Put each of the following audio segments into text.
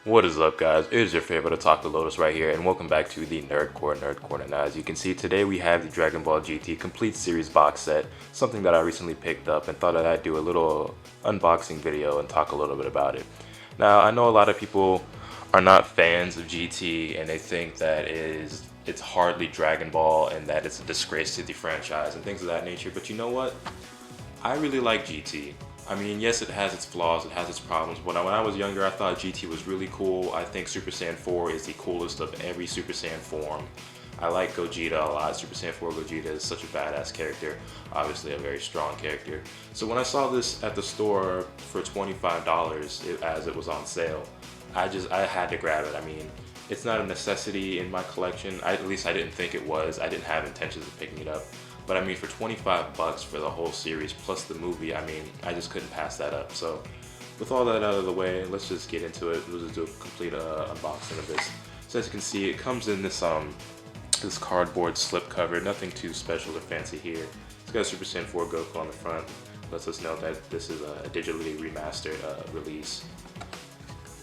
What is up, guys? It is your favorite Otaku Lotus right here, and welcome back to the Nerd Corner. Now, as you can see, today we have the Dragon Ball GT Complete Series box set, something that I recently picked up and thought that I'd do a little unboxing video and talk a little bit about it. Now, I know a lot of people are not fans of GT, and they think that it's hardly Dragon Ball and that it's a disgrace to the franchise and things of that nature, but you know what? I really like GT. I mean, yes, it has its flaws, it has its problems, but when I was younger, I thought GT was really cool. I think Super Saiyan 4 is the coolest of every Super Saiyan form. I like Gogeta a lot. Super Saiyan 4 Gogeta is such a badass character, obviously a very strong character. So when I saw this at the store for $25 as it was on sale, I had to grab it. I mean, it's not a necessity in my collection. At least I didn't think it was. I didn't have intentions of picking it up. But I mean, for 25 bucks for the whole series plus the movie, I mean, I just couldn't pass that up. So with all that out of the way, let's just get into it. We'll just do a complete unboxing of this. So as you can see, it comes in this this cardboard slip cover. Nothing too special or fancy here. It's got a Super Saiyan 4 Goku on the front. Lets us know that this is a digitally remastered release.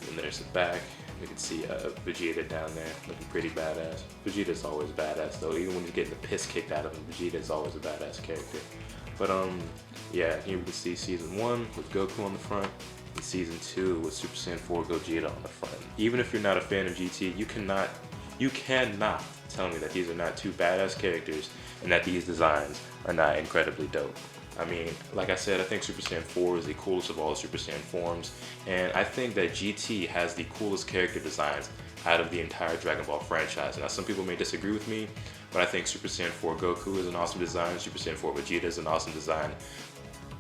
And there's the back. You can see Vegeta down there, looking pretty badass. Vegeta's always badass though, even when he's getting the piss kicked out of him, Vegeta's always a badass character. But yeah, here we can see Season 1 with Goku on the front, and Season 2 with Super Saiyan 4 Gogeta on the front. Even if you're not a fan of GT, you cannot tell me that these are not two badass characters and that these designs are not incredibly dope. I mean, like I said, I think Super Saiyan 4 is the coolest of all the Super Saiyan forms, and I think that GT has the coolest character designs out of the entire Dragon Ball franchise. Now, some people may disagree with me, but I think Super Saiyan 4 Goku is an awesome design, Super Saiyan 4 Vegeta is an awesome design.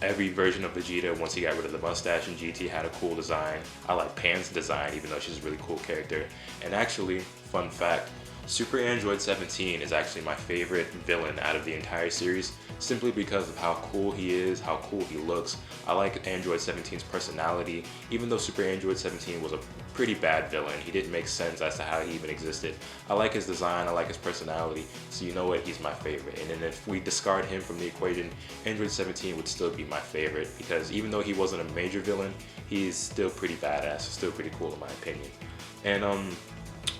Every version of Vegeta, once he got rid of the mustache in GT, had a cool design. I like Pan's design, even though she's a really cool character. And actually, fun fact, Super Android 17 is actually my favorite villain out of the entire series, simply because of how cool he is, how cool he looks. I like Android 17's personality. Even though Super Android 17 was a pretty bad villain, he didn't make sense as to how he even existed. I like his design, I like his personality, so you know what, he's my favorite. And then if we discard him from the equation, Android 17 would still be my favorite, because even though he wasn't a major villain, he's still pretty badass, still pretty cool in my opinion. And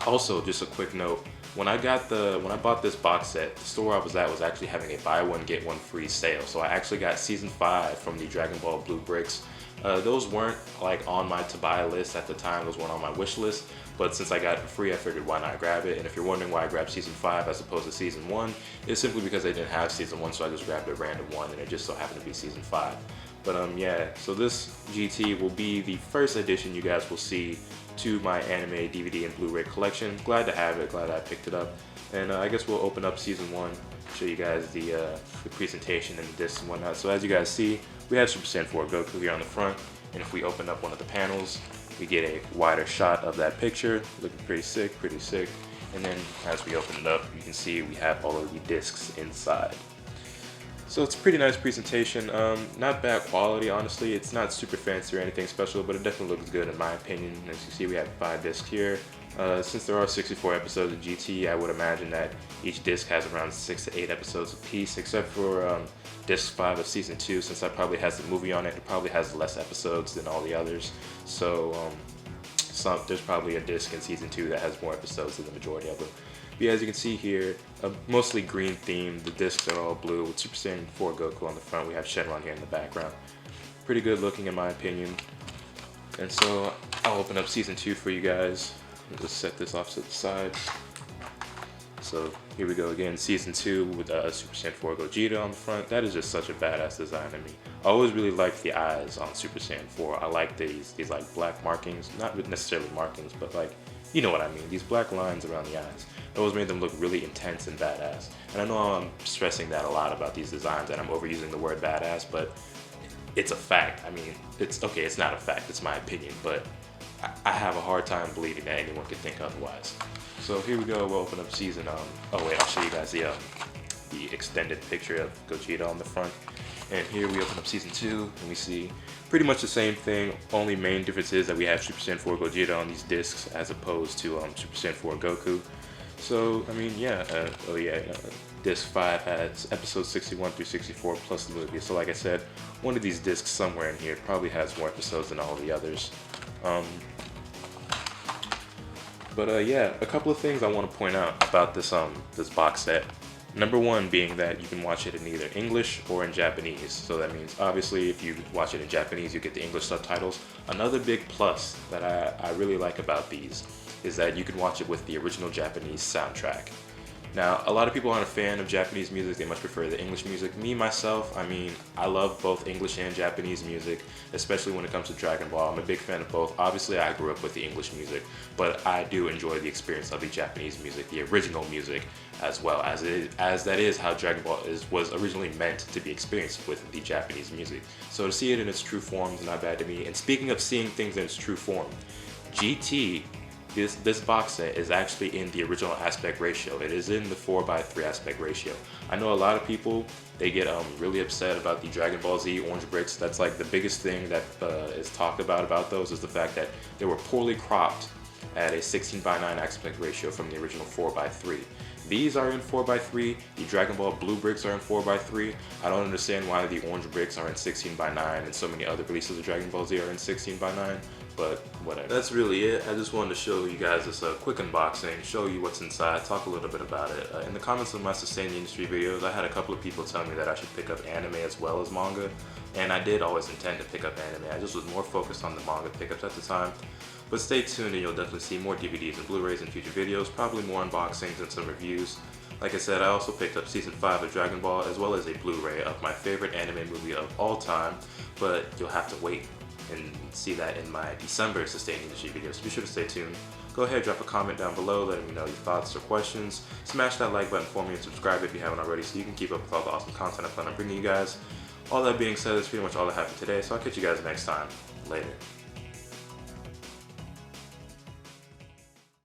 also, just a quick note, when I bought this box set, the store I was at was actually having a buy one get one free sale. So I actually got Season 5 from the Dragon Ball Blue bricks. Those weren't like on my to buy list at the time, those weren't on my wish list, but since I got it for free, I figured why not grab it. And if you're wondering why I grabbed Season 5 as opposed to Season 1, it's simply because they didn't have Season 1, so I just grabbed a random one, and it just so happened to be Season 5. But yeah, so this GT will be the first edition you guys will see to my anime DVD and Blu-ray collection. Glad to have it, glad I picked it up. And I guess we'll open up Season 1, show you guys the presentation and the discs and whatnot. So as you guys see, we have Super Saiyan 4 Goku here on the front, and if we open up one of the panels, we get a wider shot of that picture, looking pretty sick, And then as we open it up, you can see we have all of the discs inside. So it's a pretty nice presentation, not bad quality honestly, it's not super fancy or anything special, but it definitely looks good in my opinion. As you see, we have 5 discs here. Since there are 64 episodes of GT, I would imagine that each disc has around 6 to 8 episodes apiece, except for disc 5 of Season 2, since that probably has the movie on it, it probably has less episodes than all the others. So there's probably a disc in Season 2 that has more episodes than the majority of them. But yeah, as you can see here, mostly green themed. The discs are all blue with Super Saiyan 4 Goku on the front. We have Shenron here in the background. Pretty good looking in my opinion. And so I'll open up Season 2 for you guys. I'll just set this off to the side. So here we go again, Season 2 with Super Saiyan 4 Gogeta on the front. That is just such a badass design to me. I always really liked the eyes on Super Saiyan 4. I like these like black markings, not necessarily markings, but like, you know what I mean, these black lines around the eyes. It always made them look really intense and badass. And I know I'm stressing that a lot about these designs and I'm overusing the word badass, but it's a fact. I mean, it's okay, it's not a fact, it's my opinion, but I have a hard time believing that anyone could think otherwise. So here we go, we'll open up Season, oh wait, I'll show you guys the extended picture of Gogeta on the front. And here we open up Season 2, and we see pretty much the same thing. Only main difference is that we have Super Saiyan 4 Gogeta on these discs as opposed to Super Saiyan 4 Goku. So, I mean, yeah, disc 5 has episodes 61 through 64 plus the movie. So like I said, one of these discs somewhere in here probably has more episodes than all the others. But yeah, a couple of things I want to point out about this box set. Number one being that you can watch it in either English or in Japanese. So that means obviously if you watch it in Japanese, you get the English subtitles. Another big plus that I really like about these is that you can watch it with the original Japanese soundtrack. Now, a lot of people aren't a fan of Japanese music, they much prefer the English music. Me, myself, I mean, I love both English and Japanese music, especially when it comes to Dragon Ball. I'm a big fan of both. Obviously, I grew up with the English music, but I do enjoy the experience of the Japanese music, the original music, as well as that is how Dragon Ball was originally meant to be experienced with the Japanese music. So to see it in its true form is not bad to me. And speaking of seeing things in its true form, GT, this box set is actually in the original aspect ratio. It is in the 4:3 aspect ratio. I know a lot of people, they get really upset about the Dragon Ball Z orange bricks. That's like the biggest thing that is talked about those is the fact that they were poorly cropped at a 16:9 aspect ratio from the original 4:3. These are in 4:3. The Dragon Ball blue bricks are in 4:3. I don't understand why the orange bricks are in 16:9 and so many other releases of Dragon Ball Z are in 16:9. But whatever. That's really it. I just wanted to show you guys this quick unboxing, show you what's inside, talk a little bit about it. In the comments of my Sustain the Industry videos, I had a couple of people tell me that I should pick up anime as well as manga, and I did always intend to pick up anime. I just was more focused on the manga pickups at the time. But stay tuned and you'll definitely see more DVDs and Blu-rays in future videos, probably more unboxings and some reviews. Like I said, I also picked up Season 5 of Dragon Ball as well as a Blu-ray of my favorite anime movie of all time, but you'll have to wait and see that in my December Sustaining Industry video, so be sure to stay tuned. Go ahead, drop a comment down below, letting me know your thoughts or questions. Smash that like button for me and subscribe if you haven't already so you can keep up with all the awesome content I plan on bringing you guys. All that being said, that's pretty much all I have for today, so I'll catch you guys next time. Later.